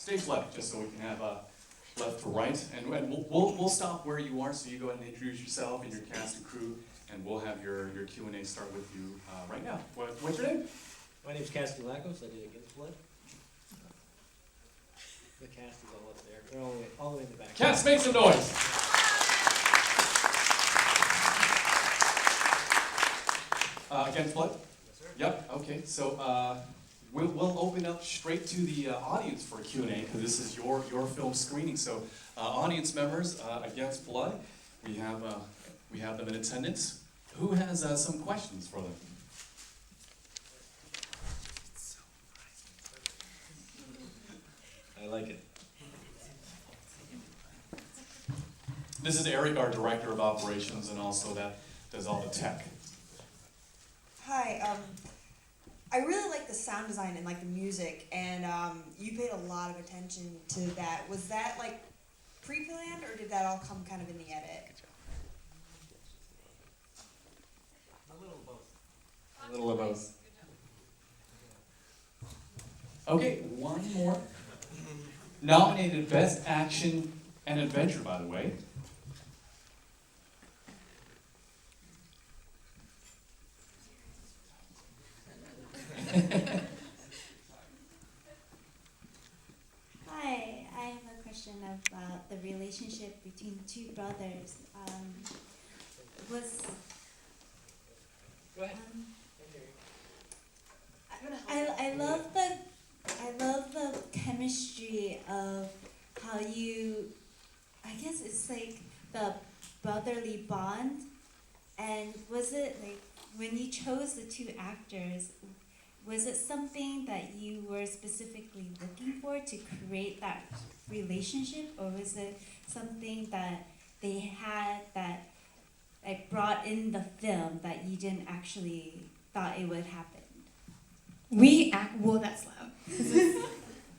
stage left, just so we can have left to right. And we'll stop where you are, so you go ahead and introduce yourself and your cast and crew, and we'll have your Q&A start with you right now. What's your name? My name's Cassidy Lacos. I did Against Blood. The cast is all up there. They're all the way in the back. Cast, make some noise! Against Blood? Yes, sir. Yep, okay, so we'll open up straight to the audience for Q&A, because this is your film screening. So audience members, Against Blood, we have them in attendance. Who has some questions for them? I like it. This is Eric, our Director of Operations, and also that does all the tech. Hi, I really like the sound design and like the music, and you paid a lot of attention to that. Was that like pre-planned, or did that all come kind of in the edit? A little of both. A little of both. Okay, one more. Nominated Best Action and Adventure, by the way. Hi, I have a question about the relationship between two brothers. Go ahead. I love the chemistry of how you, I guess it's like the brotherly bond. And was it like, when you chose the two actors, was it something that you were specifically looking for to create that relationship, or was it something that they had that like brought in the film that you didn't actually thought it would happen? Whoa, that's loud. Is this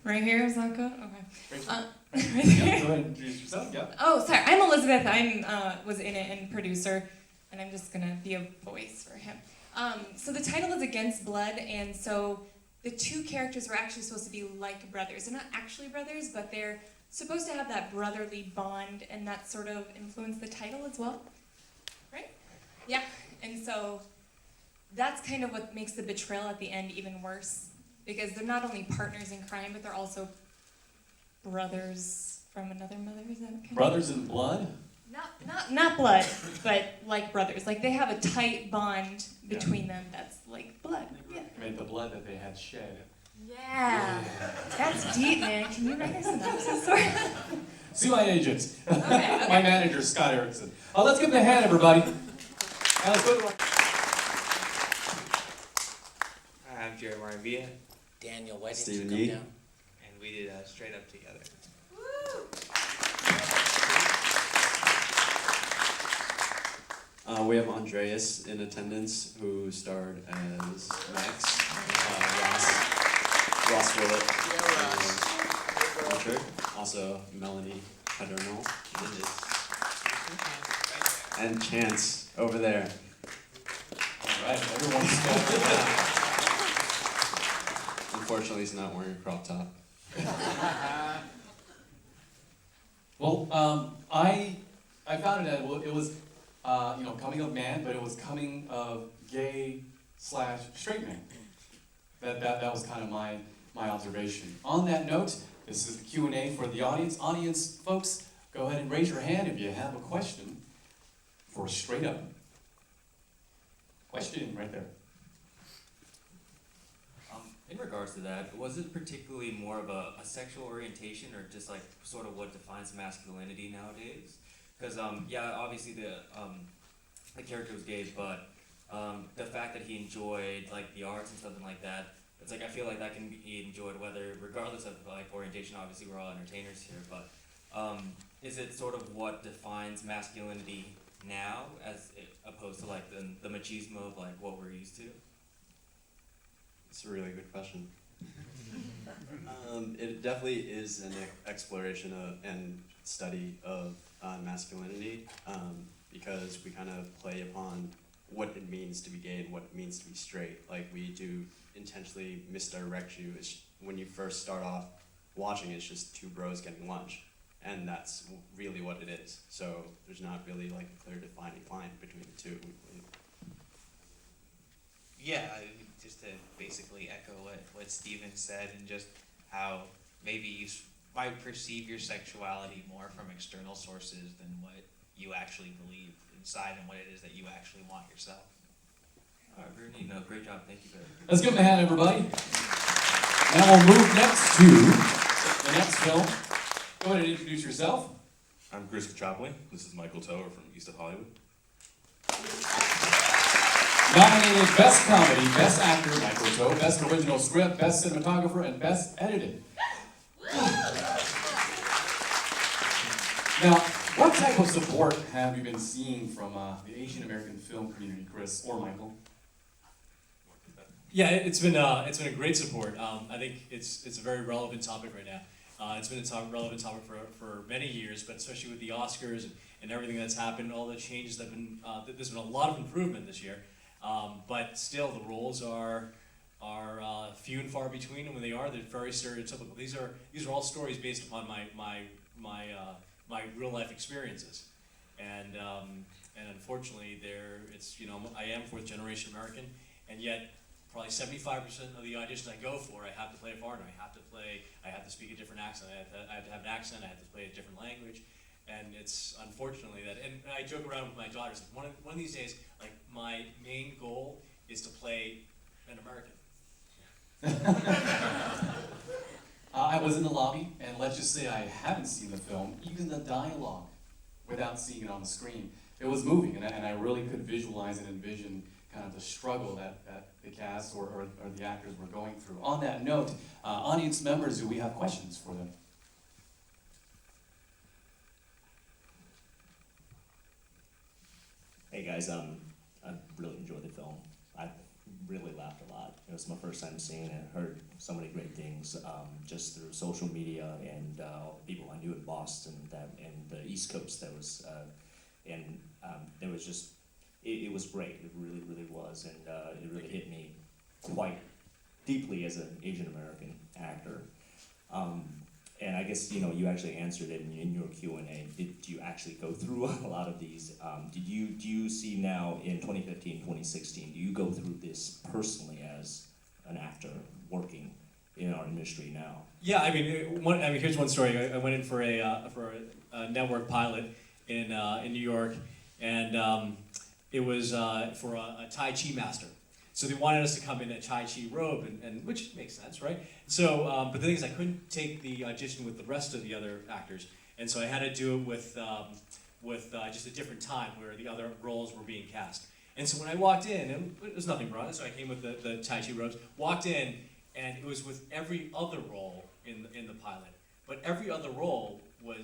right here? Is that good? Okay. Rachel? Right Yeah, there. go ahead and introduce yourself. Yeah. Oh, sorry. I'm Elizabeth. Was in it and producer, and I'm just gonna be a voice for him. So the title is Against Blood, and so the two characters were actually supposed to be like brothers. They're not actually brothers, but they're supposed to have that brotherly bond, and that sort of influenced the title as well, right? Yeah. And so that's kind of what makes the betrayal at the end even worse, because they're not only partners in crime, but they're also brothers from another mother. Is that kind Brothers in Blood? Not blood, but like brothers. Like they have a tight bond between them that's like blood. Yeah. I mean, the blood that they had shed. Yeah. That's deep, man. Can you write a synopsis for it? See my agents. Okay. My manager, Scott Erickson. Let's give him a hand, everybody. And let's go to Hi, I'm Jerry Maravilla, Daniel, why didn't Stephen you Yee. come down? and we did Straight Up together. We have Andreas in attendance, who starred as Max, Ross Willett, Richard, also Melanie Padernal, and Chance over there. All right, everyone's Unfortunately, he's not wearing a crop top. Well, I found it it was coming of man, but it was coming of gay/straight man. That was kind of my observation. On that note, this is the Q&A for the audience. Audience folks, go ahead and raise your hand if you have a question for Straight Up. Question right there. In regards to that, was it particularly more of a sexual orientation, or just like sort of what defines masculinity nowadays? Because obviously the character was gay, but the fact that he enjoyed like the arts and something like that, it's like I feel like that can be enjoyed regardless of like orientation. Obviously, we're all entertainers here, but is it sort of what defines masculinity now, as opposed to like the machismo of like what we're used to? It's a really good question. It definitely is an exploration and study of masculinity, because we kind of play upon what it means to be gay and what it means to be straight. Like, we do intentionally misdirect you when you first start off watching it's just two bros getting lunch, and that's really what it is. So there's not really like a clear defining line between the two. Yeah, just to basically echo what Steven said, and just how maybe you might perceive your sexuality more from external sources than what you actually believe inside and what it is that you actually want yourself. All right, very neat. No, great job. Thank you, Barry. Let's give him a hand, everybody. Now we'll move next to the next film. Go ahead and introduce yourself. I'm Chris Chaplin. This is Michael Tower from East of Hollywood. Nominated Best Comedy, Best Actor, Michael Cho, Best Original Script, Best Cinematographer, and Best Edited. Now, what type of support have you been seeing from the Asian American film community, Chris or Michael? Yeah, it's been a great support. I think it's a very relevant topic right now. It's been a relevant topic for many years, but especially with the Oscars and everything that's happened, all the changes that have been, there's been a lot of improvement this year. But still, the roles are few and far between, and when they are, they're very stereotypical. These are all stories based upon my real life experiences, and unfortunately, I am fourth generation American, and yet probably 75% of the auditions I go for, I have to play a foreigner. I have to speak a different accent. I have to have an accent. I have to play a different language. And it's unfortunately that, and I joke around with my daughters, like one of these days, like my main goal is to play an American. I was in the lobby, and let's just say I haven't seen the film, even the dialogue, without seeing it on the screen. It was moving, and I really could visualize and envision kind of the struggle that the cast or the actors were going through. On that note, audience members, do we have questions for them? Hey guys, I really enjoyed the film. I really laughed a lot. It was my first time seeing it. I heard so many great things just through social media and people I knew in Boston and the East Coast. That was it was just it was great. It really, really was, and it really hit me quite deeply as an Asian American actor. And I guess you actually answered it in your Q&A. Did you actually go through a lot of these? Do you see now in 2015, 2016? Do you go through this personally as an actor working in our industry now? Yeah, I mean, here's one story. I went in for a network pilot in New York, and it was for a Tai Chi master. So they wanted us to come in a Tai Chi robe, and which makes sense, right? So, but the thing is, I couldn't take the audition with the rest of the other actors, and so I had to do it with just a different time where the other roles were being cast. And so when I walked in, and it was nothing wrong, so I came with the Tai Chi robes, walked in, and it was with every other role in the pilot. But every other role were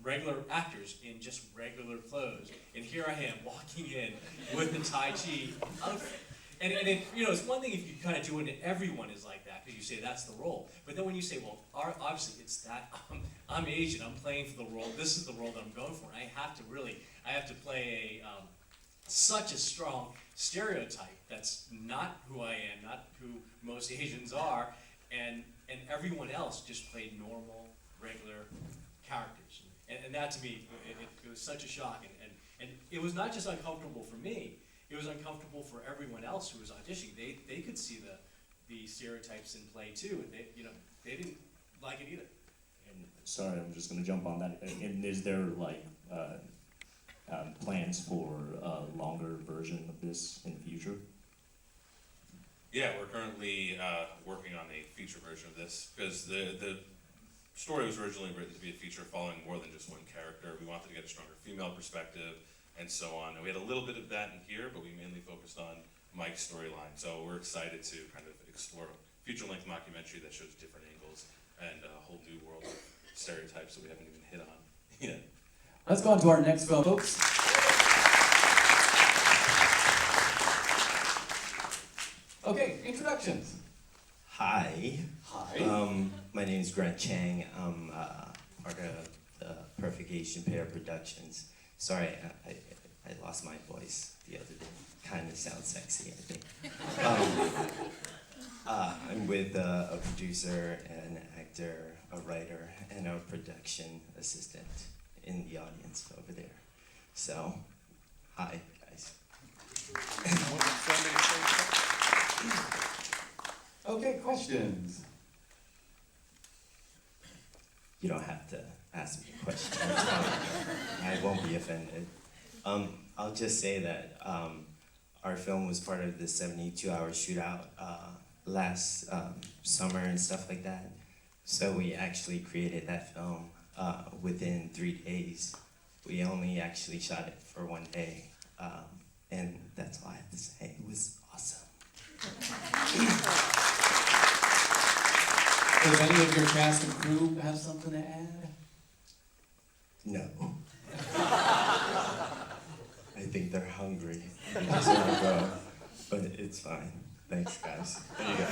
regular actors in just regular clothes. And here I am walking in with the Tai Chi outfit. And it's one thing if you kind of do it and everyone is like that, because you say that's the role. But then when you say, well, obviously it's that, I'm Asian, I'm playing for the role, this is the role that I'm going for. And I have to play such a strong stereotype that's not who I am, not who most Asians are, and everyone else just played normal, regular characters. And that to me, it was such a shock. And it was not just uncomfortable for me, it was uncomfortable for everyone else who was auditioning. They could see the stereotypes in play too, and they didn't like it either. And sorry, I'm just going to jump on that. And is there plans for a longer version of this in the future? Yeah, we're currently working on a feature version of this because the story was originally written to be a feature following more than just one character. We wanted to get a stronger female perspective and so on. And we had a little bit of that in here, but we mainly focused on Mike's storyline. So we're excited to kind of explore a feature-length documentary that shows different angles and a whole new world of stereotypes that we haven't even hit on yet. Let's go on to our next film, folks. Okay, introductions. Hi. Hi. My name is Grant Chang. I'm part of the Perfect Asian Pair Productions. Sorry, I lost my voice the other day. Kind of sounds sexy, I think. I'm with with a producer, an actor, a writer, and a production assistant in the audience over there. So, hi guys. Okay, questions? You don't have to ask me questions. I won't be offended. I'll just say that our film was part of the 72-hour shootout last summer and stuff like that. So we actually created that film within 3 days. We only actually shot it for 1 day. And that's all I have to say. It was awesome. Does any of your cast and crew have something to add? No. I think they're hungry. They just want to go. But it's fine. Thanks, guys. There you go.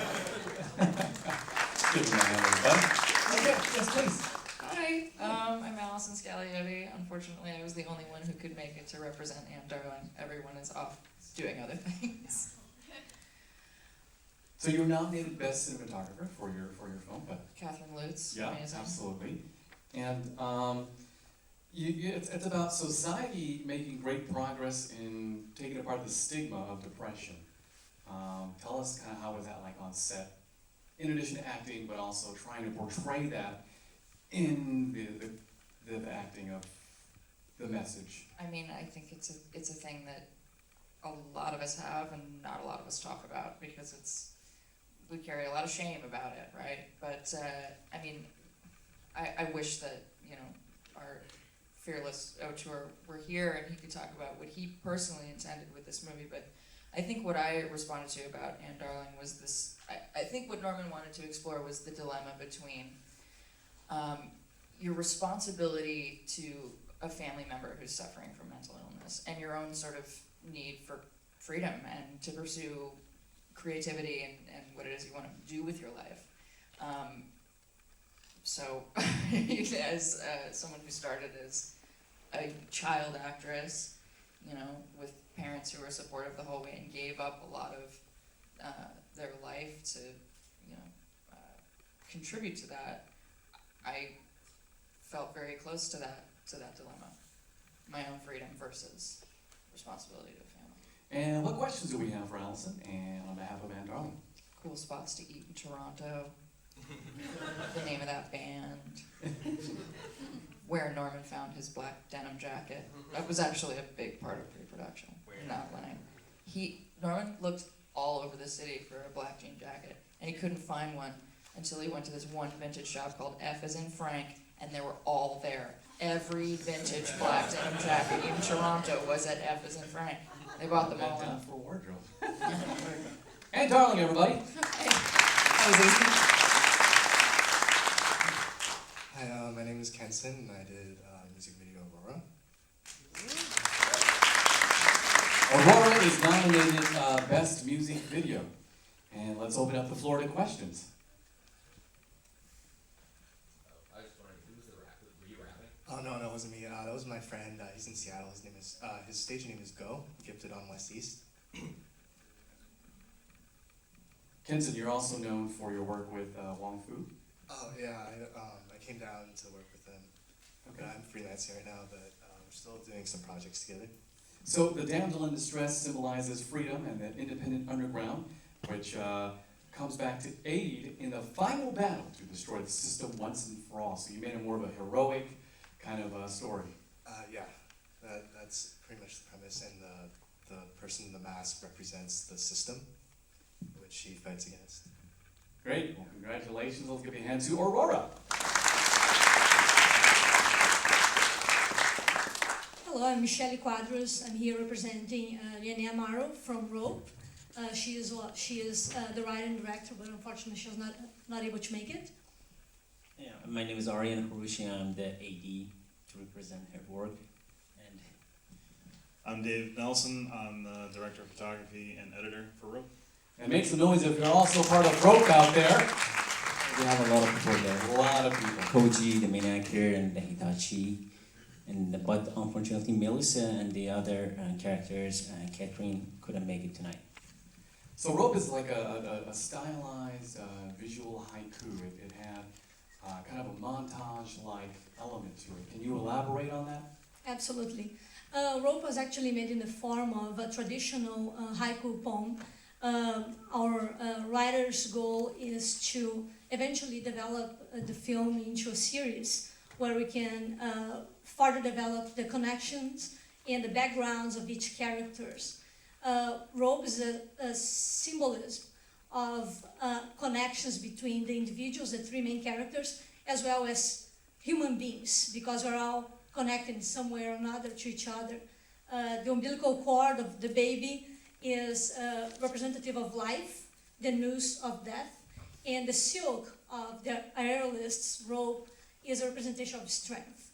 Good man, everybody. Okay, yes, please. Hi, I'm Allison Scagliotti. Unfortunately, I was the only one who could make it to represent Anne Darling. Everyone is off doing other things. So you're nominated Best Cinematographer for your film, but Catherine Lutz, yeah, amazing. absolutely. And it's about society making great progress in taking apart the stigma of depression. Tell us kind of how was that like on set, in addition to acting, but also trying to portray that in the acting of the message. I mean, I think it's a thing that a lot of us have and not a lot of us talk about because we carry a lot of shame about it, right? But I mean, I wish that, you know, our fearless auteur were here and he could talk about what he personally intended with this movie. But I think what I responded to about Anne Darling was this, I think what Norman wanted to explore was the dilemma between your responsibility to a family member who's suffering from mental illness and your own sort of need for freedom and to pursue creativity and what it is you want to do with your life. So, as someone who started as a child actress, you know, with parents who were supportive the whole way and gave up a lot of their life to, you know, contribute to that, I felt very close to that dilemma. My own freedom versus responsibility to the family. And what questions do we have for Allison and on behalf of Anne Darling? Cool spots to eat in Toronto. The name of that band. Where Norman found his black denim jacket. That was actually a big part of pre-production. Not lying. Norman looked all over the city for a black jean jacket, and he couldn't find one until he went to this one vintage shop called F as in Frank, and they were all there. Every vintage black denim jacket in Toronto was at F as in Frank. They bought them all down up. for wardrobe. Anne Darling, everybody. That was easy. Hi, my name is Kenson, and I did music video Aurora. Aurora is nominated Best Music Video. And let's open up the floor to questions. I was wondering, who was the rapper? Were you rapping? Oh no, that wasn't me. That was my friend. He's in Seattle. His stage name is Go. Gifted on West East. Kenson, you're also known for your work with Wong Fu. Oh yeah, I came down to work with him. Okay. I'm freelancing right now, but we're still doing some projects together. So the damsel in distress symbolizes freedom and the independent underground, which comes back to aid in the final battle to destroy the system once and for all. So you made it more of a heroic kind of story. Yeah, that's pretty much the premise, and the person in the mask represents the system, which he fights against. Great. Well, congratulations. Let's give a hand to Aurora. Hello, I'm Michelle Quadros. I'm here representing Liane Amaro from Rope. She is the writer and director, but unfortunately she was not able to make it. Yeah, my name is Arian Harushi. I'm the AD to represent her work. And I'm Dave Nelson. I'm the director of photography and editor for Rope. And make some noise if you're also part of Rope out there. we have a lot of people there. A lot of people. Koji, the main actor, and the Hitachi. But unfortunately, Melissa and the other characters, Catherine, couldn't make it tonight. So rope is like a stylized visual haiku. It had kind of a montage-like element to it. Can you elaborate on that? Absolutely. Rope was actually made in the form of a traditional haiku poem. Our writer's goal is to eventually develop the film into a series where we can further develop the connections and the backgrounds of each characters. Rope is a symbolism of connections between the individuals, the three main characters, as well as human beings, because we're all connected in some way or another to each other. The umbilical cord of the baby is representative of life, the noose of death, and the silk of the aerialist's rope is a representation of strength.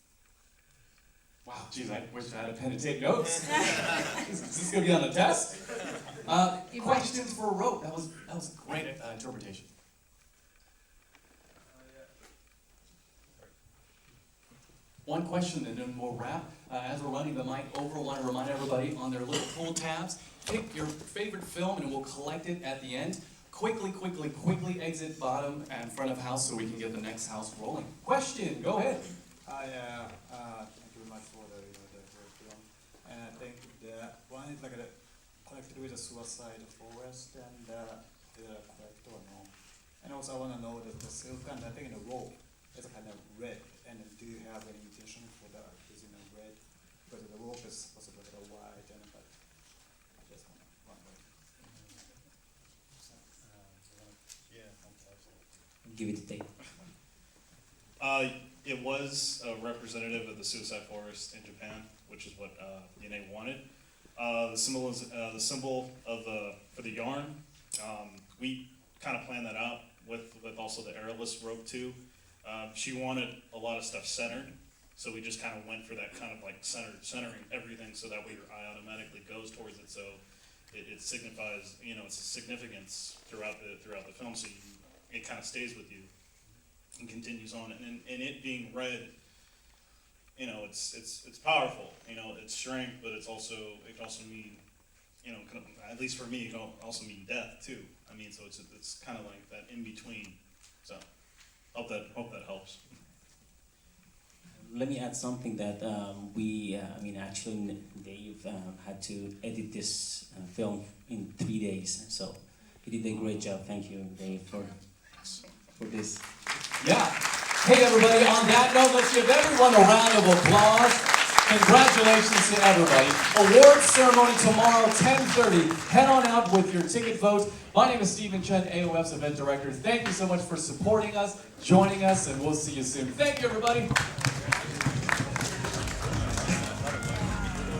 Wow, geez, I wish I had a pen to take notes. Is this gonna be on the test? Questions for rope. That was a great interpretation. One question and then we'll wrap. As we're running the mic over, I want to remind everybody on their little pull tabs, pick your favorite film and we'll collect it at the end. Quickly exit bottom and front of house so we can get the next house rolling. Question, go ahead. Thank you very much for the film. And I think the one is like connected with the Suicide Forest and the correct or no. And also I want to know that the silk and I think the rope is kind of red. And do you have any intention for the using the red? Because the rope is supposed to be white and but I just want to wonder. Give it a take. It was a representative of the Suicide Forest in Japan, which is what DNA wanted. The symbol is the symbol of for the yarn. We kind of planned that out with also the airless rope too. She wanted a lot of stuff centered, so we just kind of went for that kind of like centering everything, so that way your eye automatically goes towards it. So it signifies, it's a significance throughout the film. So it kind of stays with you and continues on. And it being red, it's powerful. It's strength, but it can also mean, at least for me, it can also mean death too. I mean, so it's kind of like that in between. So. Hope that helps. Let me add something that actually Dave had to edit this film in 3 days, so he did a great job. Thank you, Dave, for this. Yeah. Hey, everybody, on that note, let's give everyone a round of applause. Congratulations to everybody. Awards ceremony tomorrow, 10:30. Head on out with your ticket vote. My name is Stephen Chen, AOF's event director. Thank you so much for supporting us, joining us, and we'll see you soon. Thank you, everybody.